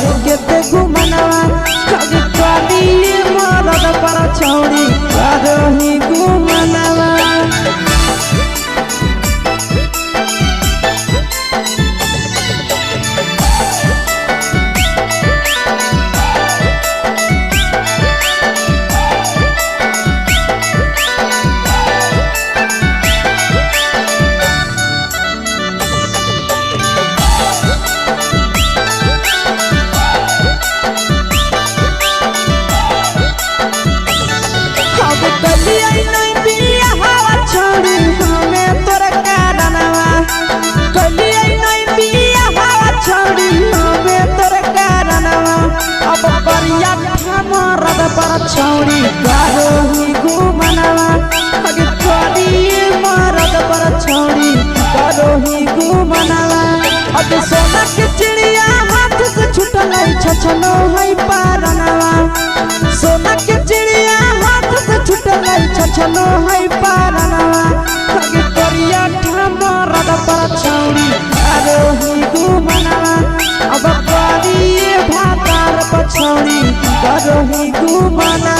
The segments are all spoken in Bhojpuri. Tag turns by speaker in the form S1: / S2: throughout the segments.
S1: के ते घुमनवा कभी कभी मरद पर छौड़ी करही घुमनवा छौड़ी करही घुमनवा अगे कभी मरद पर छौड़ी करही घुमनवा अगे सोना के चिड़िया हाथ से छूटल छछनो है पारनवा सोना के चिड़िया हाथ से छूटल छछनो है पारनवा अगे करिया मरद पर छौड़ी करही घुमनवा अब करिए भातार पर छौड़ी करही घुमनवा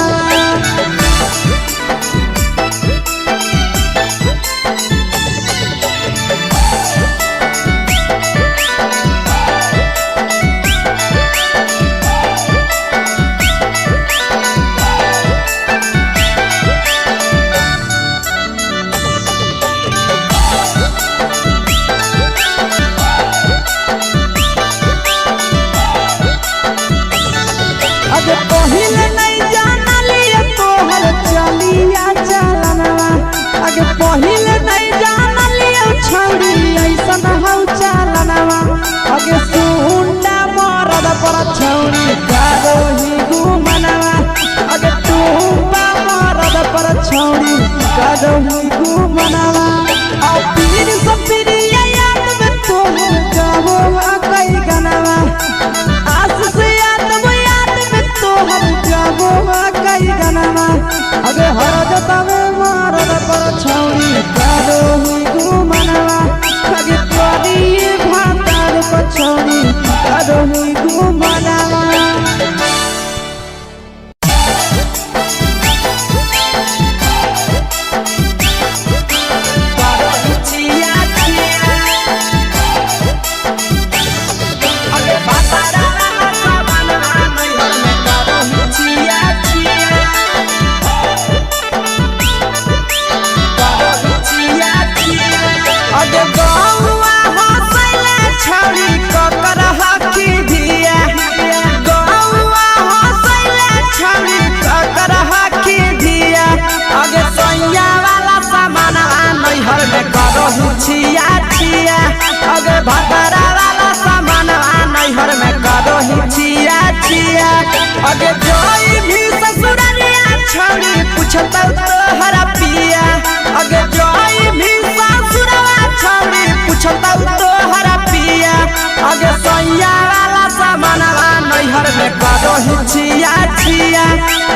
S1: अगे पहिले नहीं जानलिए तोहर चलिया चलनवा अगे पहिले नहीं जानलिए छौड़ी ऐसन हौ चलनवा अगे सुंडा मरद पर छौड़ी करही घुमनवा अगे टूपा मरद पर छौड़ी करही घुमनवा आ पीर सब पीरिया याद में तोहर गावो कई गनवा आस से कई गनवा अगे हरदता में मरद पर छौड़ी करही घुमनवा अगे करिए भातार पर छौड़ी करही घुमनवा छिया छिया अगे भतरा वाला सामान नैहर में करही छिया छिया अगे जोई भी ससुरलिया छौड़ी पूछत तोहरा पिया अगे जोई भी ससुरवा छौड़ी पूछत तोहरा पिया अगे सैया वाला सामान नैहर में करही छिया छिया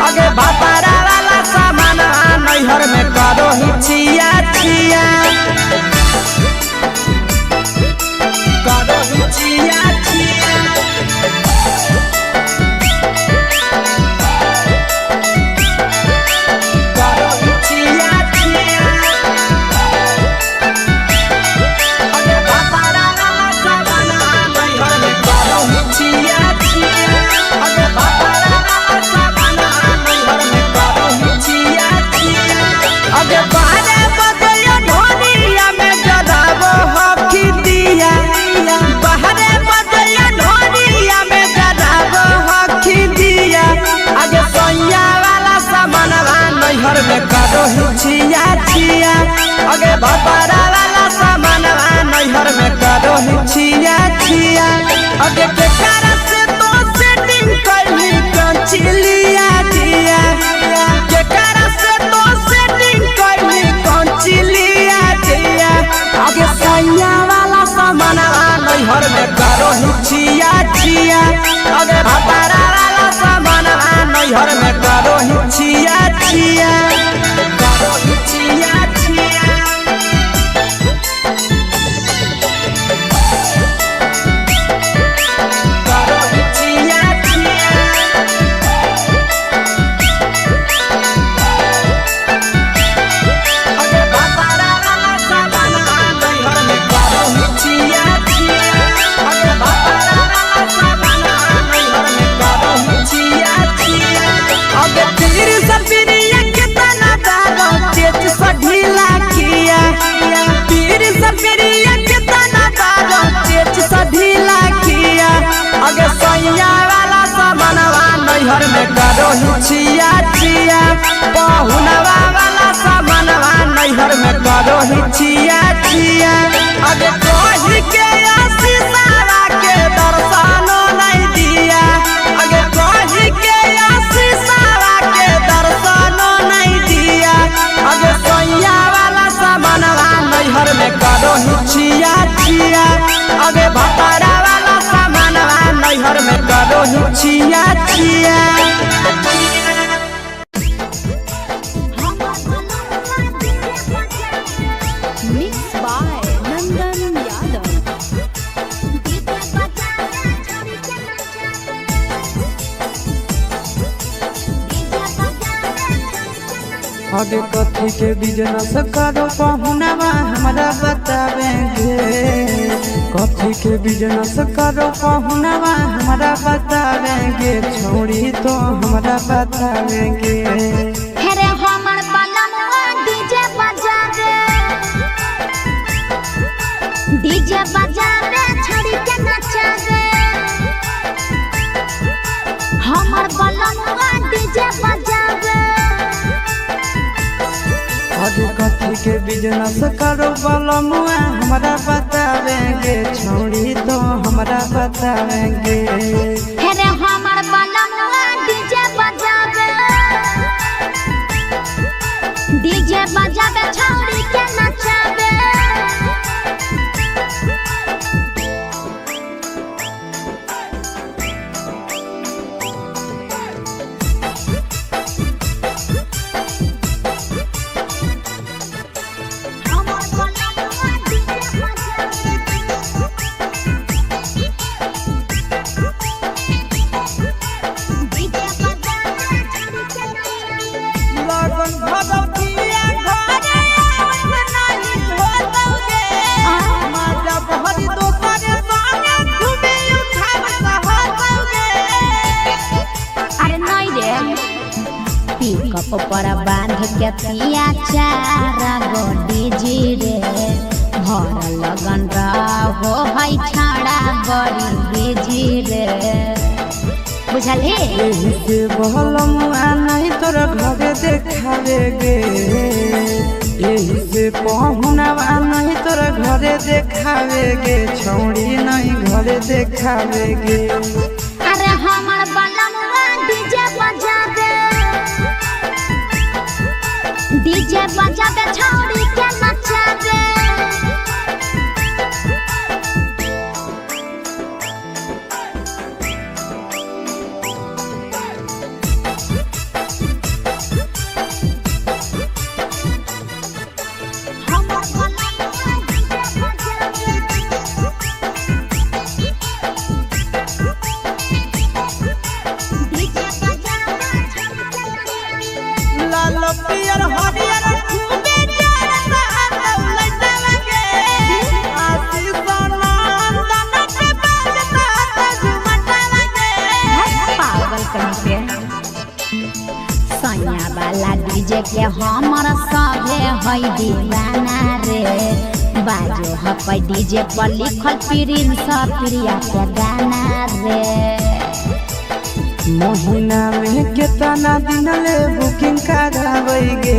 S1: अगे भतरा वाला सामान नैहर में करही छिया छिया छिया छिया करही छिया छिया अगे भतरा वाला सामान नैहर में करही छिया छिया अगे भतरा वाला सामान नैहर में करही छिया छिया अगे बारे बगैया ढोनिया में जलावो हकी दिया बहरे बगैया ढोनिया में जलावो हकी दिया अगे सैया वाला सामान नैहर में करही छिया छिया अगे भतरा वाला सामान नैहर में करही छिया छिया अगे केकरा से तो सेटिंग करही कंचिलिया दिया केकरा से तो सेटिंग करही कंचिलिया दिया अगे सैया वाला सामान नैहर में करही छिया छिया अगे भतरा वाला सामान नैहर में करही छिया छिया करही छिया छिया करही नैहर में करो हिचिया चिया पहुनवा वाला सामानवा नैहर में करो हिचिया चिया अगे कही के आशीषवा के दर्शनो नहीं दिया अगे कही के आशीषवा के दर्शनो नहीं दिया अगे सोया वाला सामानवा नैहर में करो हिचिया चिया अगे भतारा वाला सामानवा नैहर में करो हिचिया चिया
S2: आगे कथी के बिजनेस करो पहुनवा हमारा बतावेंगे कथी के बिजनेस करो पहुनवा हमारा बतावेंगे छोड़ी तो हमारा बतावेंगे
S3: हेरे हमर बलमुआ डीजे बजावे छड़ी के नचावे हमर बलमुआ डीजे बजावे
S2: आगे कथी के बिजनेस करो बलमुआ हमारा बतावेंगे छोड़ी तो हमारा बतावेंगे
S3: हेरे हमर बलमुआ डीजे बजावे छड़ी के नचावे ऊपर बांध के पिया चारा गोडी जी रे भर लगन रहो है छाड़ा बड़ी बीजी रे बुझली
S2: यही से बलमुआ नहीं तोरा घरे देखावेगे यही से पहुनवा नहीं तोरा घरे देखावेगे छोड़ी नहीं घरे देखावेगे
S3: अरे हमर बलमुआ डीजे बजावे छौड़ी के नचावे
S1: पियर हरियर खूबे जरता लइटा लगे आशीष नंदन के बजता झुमटा लगे
S3: पागल कहीं पे सैया वाला डीजे के हमर सभे है दीवाना रे बाजो है डीजे पर लिखल प्रिंस प्रिया के गाना रे
S2: महीना में कितना दिन ले बुकिंग करावेगे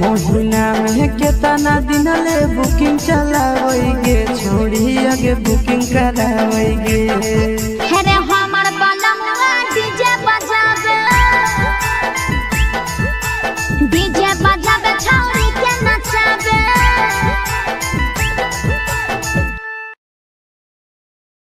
S2: महीना में कितना दिन ले बुकिंग चलावेगे छोड़ी आगे बुकिंग करावेगे